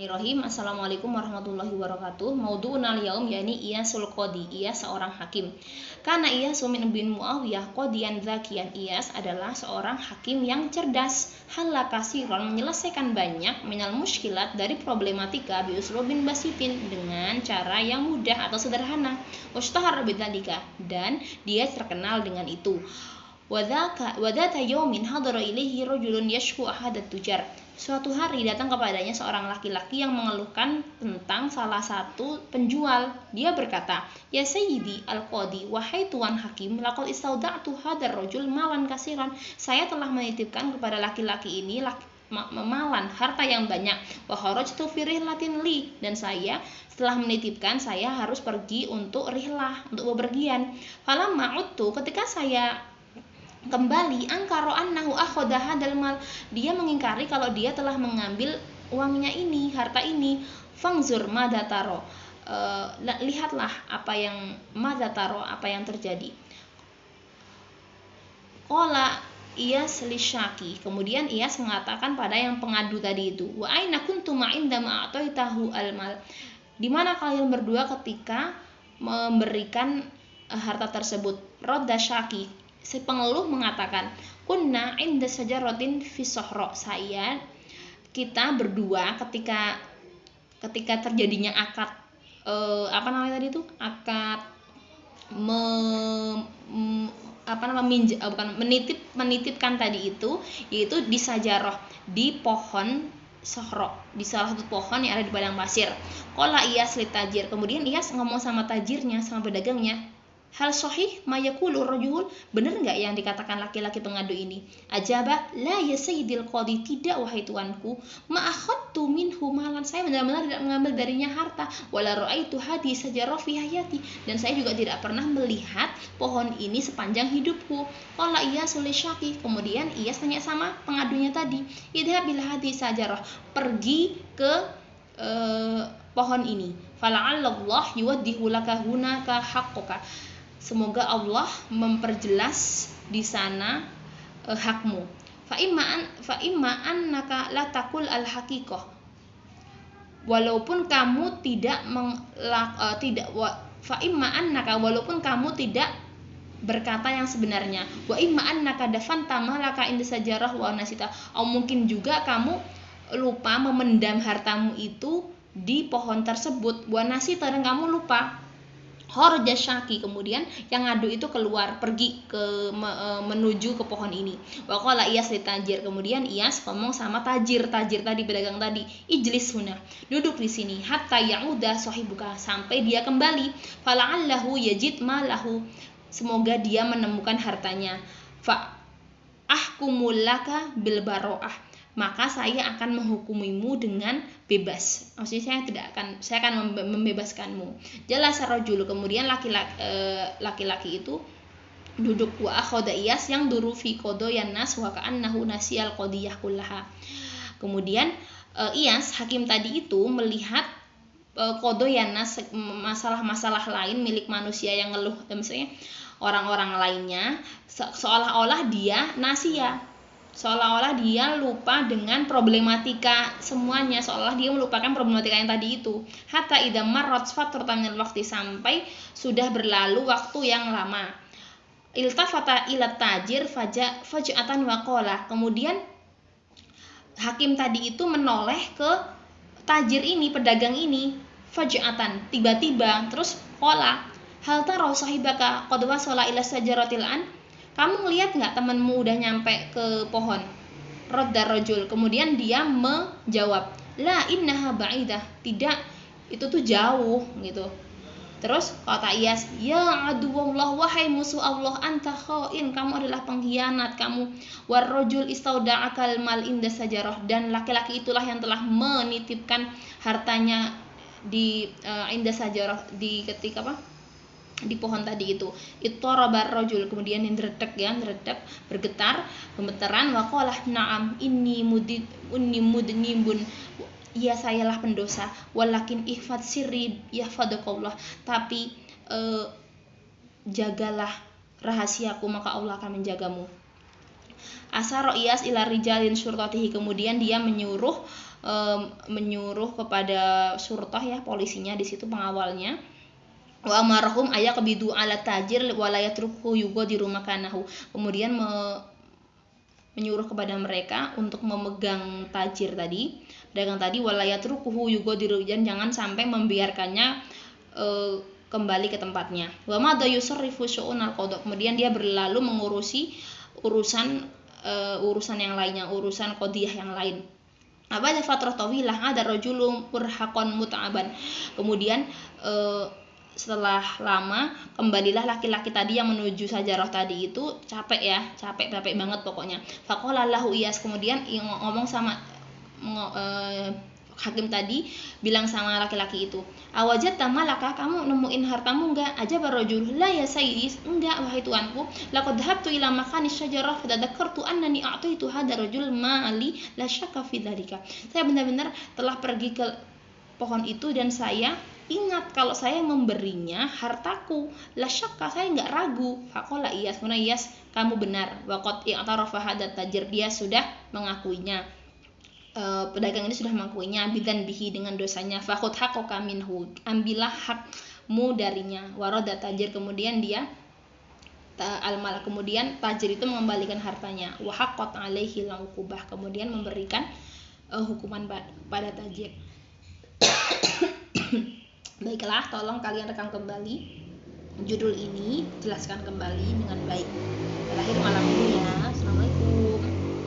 Bismillahirrahmanirrahim. Assalamualaikum warahmatullahi wabarakatuh. Maudu'una al-yaum yakni Iyasul Qadi, Iyas seorang hakim. Karena Iyas bin Muawiyah qadiyan zakiyan. Iyas adalah seorang hakim yang cerdas, halla kasiron, menyelesaikan banyak minal muskilat dari problematika bi uslubin basitin, dengan cara yang mudah atau sederhana. Washtahara bidzalika, dan dia terkenal dengan itu. Wadata yaumin hadara ilaihi rajulun yashku ahadat tujar. Suatu hari datang kepadanya seorang laki-laki yang mengeluhkan tentang salah satu penjual. Dia berkata, "Ya Sayyidi al-Qadi, wahai tuan hakim, laqad istauda'tu hadar rajul malan kasiran." Saya telah menitipkan kepada laki-laki ini malan, harta yang banyak. Wa kharajtu fi rihlatin li, dan saya setelah menitipkan saya harus pergi untuk rihlah, untuk bepergian. Falamma uttu, ketika saya kembali, angkaro annahu akhadha hadal mal, dia mengingkari kalau dia telah mengambil uangnya ini, harta ini. Fangzur madataro, lihatlah apa yang madataro, apa yang terjadi. Qala Iyas lisyaki, kemudian Iyas mengatakan pada yang pengadu tadi itu, wa aina kuntum inda ma ataitahu al-mal, di mana kalian berdua ketika memberikan harta tersebut? Radda syaki, si pengeluh mengatakan, kunna inda sajaratin fi sohro, kita berdua ketika terjadinya akad menitipkan tadi itu, yaitu di sajaroh, di pohon sohro, di salah satu pohon yang ada di padang pasir. Qala Iyas li tajir, kemudian Iyas ngomong sama tajirnya, sama pedagangnya, hal sahih mayakulu rajul, benar nggak yang dikatakan laki-laki pengadu ini? Ajabah, la ya sayyidil qadi, tidak wahai tuanku. Ma'akhadtu minhu malan, saya benar-benar tidak mengambil darinya harta. Wala ra'aitu hadi sajarah fi hayati, dan saya juga tidak pernah melihat pohon ini sepanjang hidupku. Qala Iyas lisyaki, kemudian Iyas tanya sama pengadunya tadi, idhab bil hadi sajarah, pergi ke pohon ini. Fala'allallah yuwaddihu laka hunaka haqqaka, semoga Allah memperjelas di sana hakmu. Fa imma annaka la taqul al haqiqah, walaupun kamu tidak fa imma annaka, walaupun kamu tidak berkata yang sebenarnya. Wa imma annaka dafanta malaka inda sajarah wa nasita, atau mungkin juga kamu lupa memendam hartamu itu di pohon tersebut. Wa nasita, dan kamu lupa. Kharaja syaki, kemudian yang ngadu itu keluar, pergi menuju ke pohon ini. Wa qala Iyas li tajir, kemudian Iyas ngomong sama tajir tadi, pedagang tadi, ijlis huna, duduk di sini, hatta ya'uda sahibuka, sampai dia kembali. Fala'allahu yajid malahu, semoga dia menemukan hartanya. Fa ahkumul laka bil baro'ah, maka saya akan menghukumimu dengan bebas. Maksudnya saya akan membebaskanmu. Jelas rajul, kemudian laki-laki itu duduk. Wa akhadha Iyas yang duru fi qadayan nas wa ka'annahu nasiyal qadiyah kullaha. Kemudian Iyas hakim tadi itu melihat qadayan nas, masalah-masalah lain milik manusia yang ngeluh, misalnya orang-orang lainnya, seolah-olah dia nasia, seolah-olah dia lupa dengan problematika semuanya, seolah dia melupakan problematika yang tadi itu. Hatta idza marrat fatratan min waqti, sampai sudah berlalu waktu yang lama. Iltafata ila tajir faj'atan wa qala, kemudian hakim tadi itu menoleh ke tajir ini, pedagang ini, faj'atan, tiba-tiba, terus qala, hal tara sahibaka qad wasala ila sajaratil an, kamu ngelihat nggak temanmu udah nyampe ke pohon? Radda rajul, kemudian dia menjawab, la innaha ba'idah, tidak, itu tuh jauh gitu. Terus kata Iyas, ya aduwallah, wahai musuh Allah, anta khain, kamu adalah pengkhianat kamu. War rajul istauda'akal mal inda sajarah, dan laki-laki itulah yang telah menitipkan hartanya di inda sajarah, di ketika di pohon tadi itu. Ittarabar rajul, kemudian yang dretek, bergetar, gemeteran. Wa qala na'am inni mudnibun, ya sayalah pendosa. Walakin ihfad sirri yahfadukallah, tapi jagalah rahasiaku, maka Allah akan menjagamu. Asaro Iyas ila rijalin syurtatihi, kemudian dia menyuruh menyuruh kepada surtah ya, polisinya di situ pengawalnya. Wa amarahum ayaqbidu ala tajir wa la yatruku yughadiru makanahu. Kemudian menyuruh kepada mereka untuk memegang tajir tadi, dagang tadi, wala yatrukuhu yughadiru, dan jangan sampai membiarkannya kembali ke tempatnya. Wa madha yusarrifu syu'unal qada. Kemudian dia berlalu mengurusi urusan yang lainnya, urusan qadiyah yang lain. Ada fatrah tawilah ada rajulun murhaqan muta'aban. Kemudian setelah lama kembalilah laki-laki tadi yang menuju sajarah tadi itu, capek banget pokoknya. Faqala lahu Iyas, kemudian ngomong sama hakim tadi bilang sama laki-laki itu, awajadta malaka, kamu nemuin hartamu enggak? Ajaba rajul, la ya sayyidi, enggak wahai tuanku. Laqad dhahabtu ila makani syajarah fatadakkartu annani a'taitu hadha rajul mali la syakka fi dzalika. Saya benar-benar telah pergi ke pohon itu dan saya ingat kalau saya memberinya hartaku, la syakka, saya enggak ragu. Faqala Iyas, kemudian Iyas, kamu benar, waqad i'tarafa hadha tajir, dia sudah mengakuinya. Pedagang ini sudah mengakuinya, bidan bihi, dengan dosanya. Fakhud haqqaka minhu, ambillah hakmu darinya. Warada tajir, kemudian dia al-mal, kemudian tajir itu mengembalikan hartanya. Wa haqqat alaihi al-uqubah, kemudian memberikan hukuman pada tajir. Baiklah, tolong kalian rekam kembali judul ini, jelaskan kembali dengan baik. Terakhir malam ini ya.